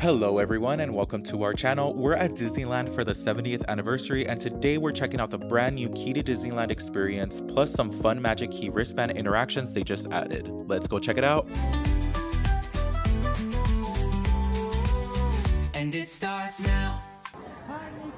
Hello everyone and welcome to our channel. We're at Disneyland for the 70th anniversary and today we're checking out the brand new Key to Disneyland experience plus some fun Magic Key wristband interactions they just added. Let's go check it out. And it starts now.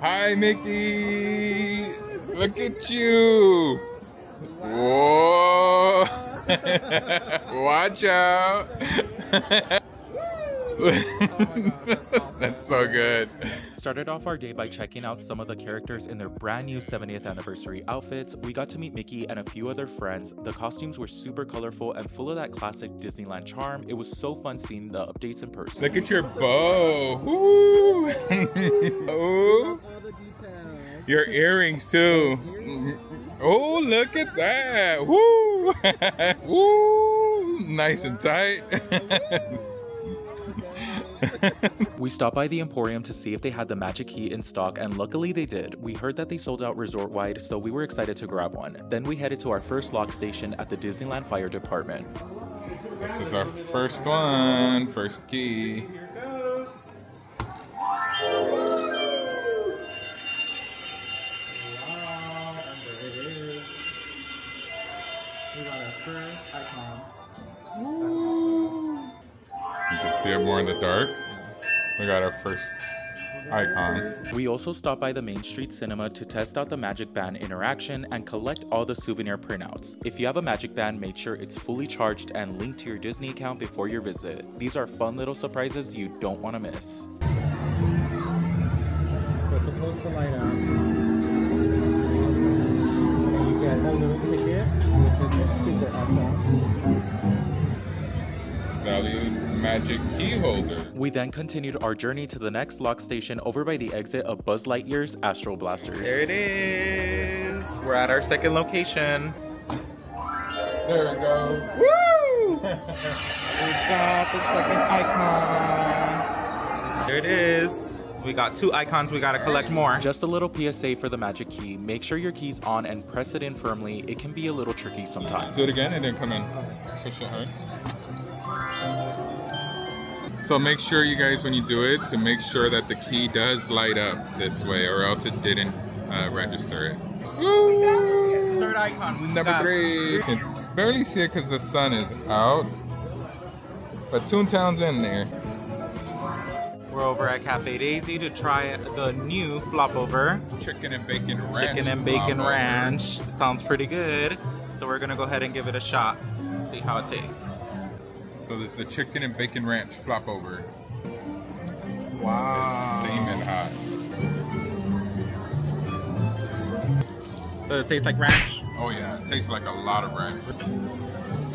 Hi Mickey! Look at you! Whoa! Watch out! That's so good. Started off our day by checking out some of the characters in their brand new 70th anniversary outfits. We got to meet Mickey and a few other friends. The costumes were super colorful and full of that classic Disneyland charm. It was so fun seeing the updates in person. Look at your bow. Woo! Oh, your earrings too. Oh, look at that. Woo! Woo! Nice and tight. We stopped by the Emporium to see if they had the Magic Key in stock, and luckily they did. We heard that they sold out resort-wide, so we were excited to grab one. Then we headed to our first lock station at the Disneyland Fire Department. This is our first one, first key. Here it goes. Wow, and there it is. We got our first icon. You can see it more in the dark. We got our first icon. We also stopped by the Main Street Cinema to test out the MagicBand interaction and collect all the souvenir printouts. If you have a MagicBand, make sure it's fully charged and linked to your Disney account before your visit. These are fun little surprises you don't want to miss. So it's supposed to light up. And you get a little ticket, which is super awesome. Valued Magic Key holder. We then continued our journey to the next lock station over by the exit of Buzz Lightyear's Astro Blasters. There it is. We're at our second location. There we go. Woo! We got the second icon. There it is. We got 2 icons. We gotta collect more. Just a little PSA for the Magic Key. Make sure your key's on and press it in firmly. It can be a little tricky sometimes. Do it again and then come in. Push it hard. So make sure you guys, when you do it, to make sure that the key does light up this way or else it didn't register it. Woo! Third icon. Number 3. You can barely see it because the sun is out. But Toontown's in there. We're over at Cafe Daisy to try the new flop over. Chicken and bacon ranch. Chicken and bacon ranch. Sounds pretty good. So we're gonna go ahead and give it a shot. See how it tastes. So there's the chicken and bacon ranch flop over. Wow. Steaming hot. Does it taste like ranch? Oh yeah, it tastes like a lot of ranch.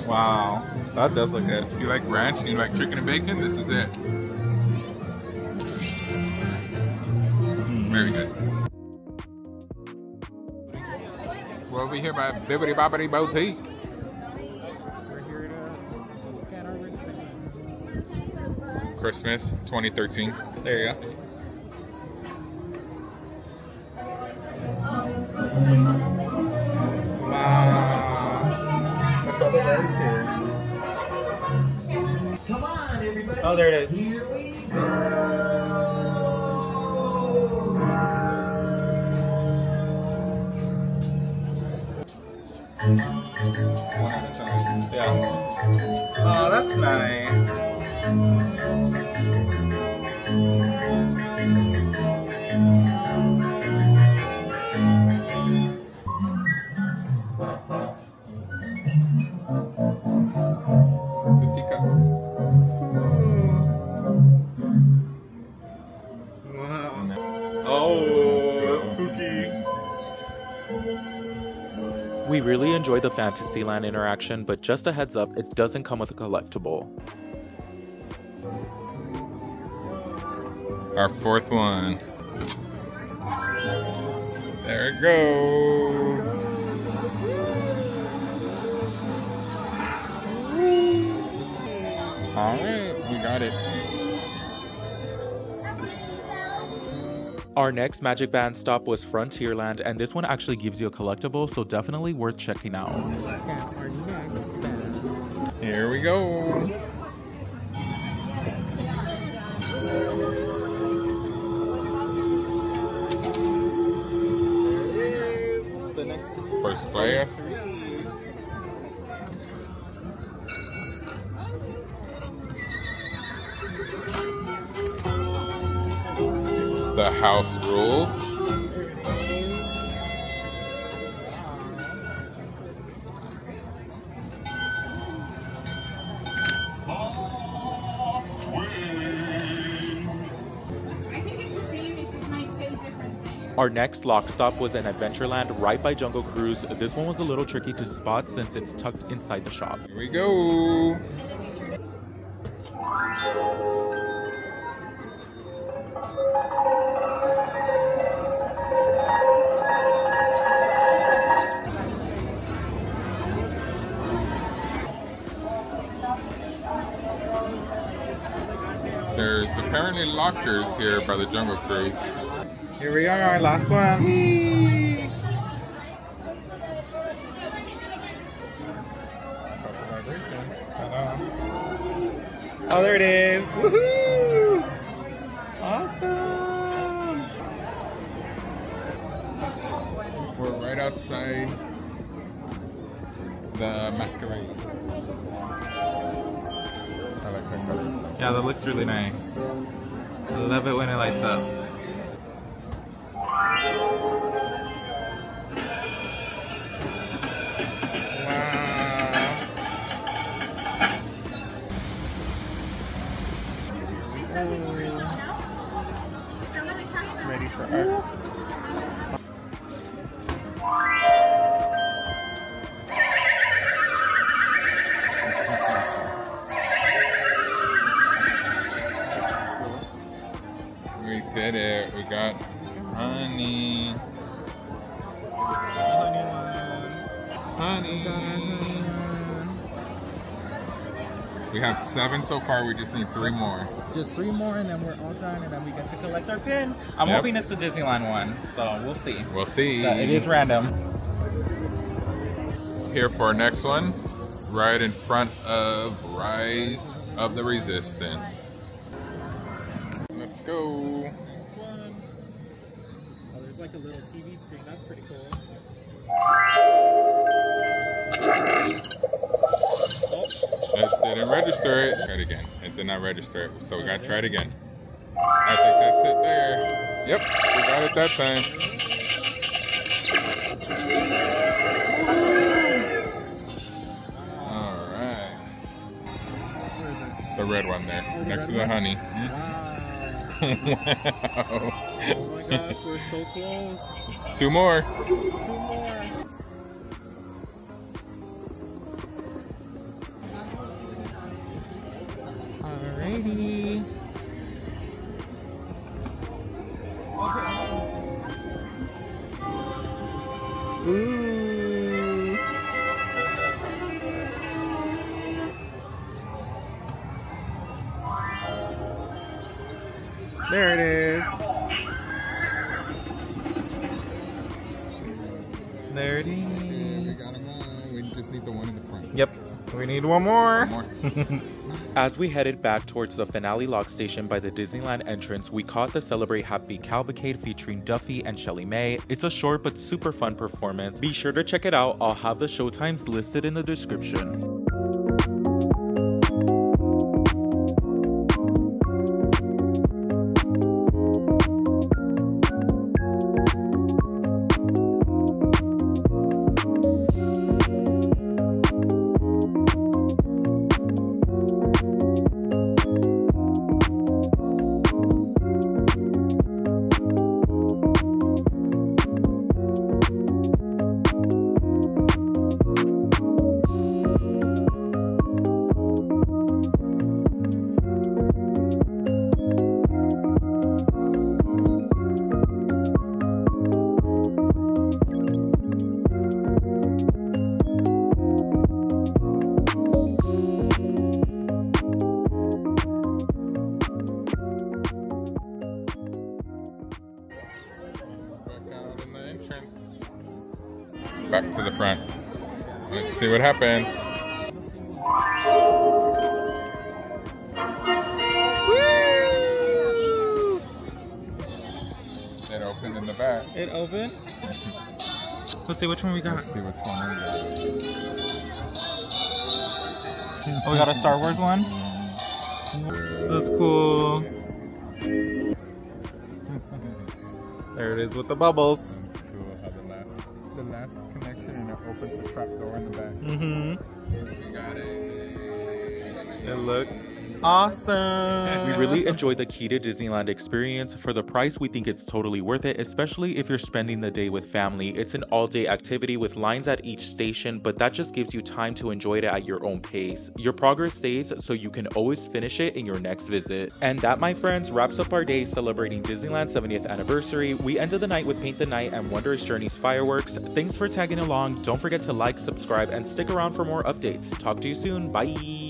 Wow. That does look good. You like ranch and you like chicken and bacon? This is it. Very good. We're over here by Bibbidi Bobbidi Boutique. We're here to scan our wristband. Christmas 2013. There you go. Wow. That's all the letters here. Come on, everybody. Oh, there it is. Here we go. One at a time. Yeah. Oh, that's nice. The teacups. Wow. Oh, that's spooky. We really enjoyed the Fantasyland interaction, but just a heads up, it doesn't come with a collectible. Our 4th one. There it goes. All right, we got it. Our next MagicBand stop was Frontierland, and this one actually gives you a collectible, so definitely worth checking out. Scan our next band. Here we go. First place. The house rules. Our next lock stop was in Adventureland right by Jungle Cruise. This one was a little tricky to spot since it's tucked inside the shop. Here we go. There's apparently lockers here by the Jungle Cruise. Here we are, our last one. Whee! Oh, there it is. Woohoo! Awesome! We're right outside the masquerade. I like that color. Yeah, that looks really nice. I love it when it lights up. Ready for art. We did it. We got honey. Honey. We have 7 so far. We just need 3 more. Just 3 more and then we're all done and then we get to collect our pin. I'm Yep. hoping it's the Disneyland one, so we'll see. We'll see. It is random. Here for our next one, right in front of Rise of the Resistance. Let's go. Oh, there's like a little TV screen. That's pretty cool. It didn't register it. Try it again. It did not register it, so we gotta try it again. I think that's it there. Yep, we got it that time. All right. Where is it? The red one there, Oh, the next red to the one? honey. Wow. Wow. Oh my gosh, we're so close. 2 more. 2 more. Alrighty. Ooh. There it is. There it We is. got them all. We just need the one in the front. Yep. We need one more. One more. As we headed back towards the finale log station by the Disneyland entrance, we caught the Celebrate Happy Cavalcade featuring Duffy and Shelly Mae. It's a short but super fun performance. Be sure to check it out. I'll have the showtimes listed in the description. Back to the front. Let's see what happens. Woo! It opened in the back. It opened. Let's see which one we got. Let's see which one we got. Oh, we got a Star Wars one. That's cool. There it is with the bubbles. It's cool how the last connection and it opens the trap door in the back. Mm-hmm. We got it. It looks awesome. We really enjoyed the Key to Disneyland experience. For the price, we think it's totally worth it, especially if you're spending the day with family. It's an all-day activity with lines at each station, but that just gives you time to enjoy it at your own pace. Your progress saves, so you can always finish it in your next visit. And that, my friends, wraps up our day celebrating Disneyland's 70th anniversary. We ended the night with Paint the Night and Wondrous Journeys fireworks. Thanks for tagging along. Don't forget to like, subscribe, and stick around for more updates. Talk to you soon. Bye!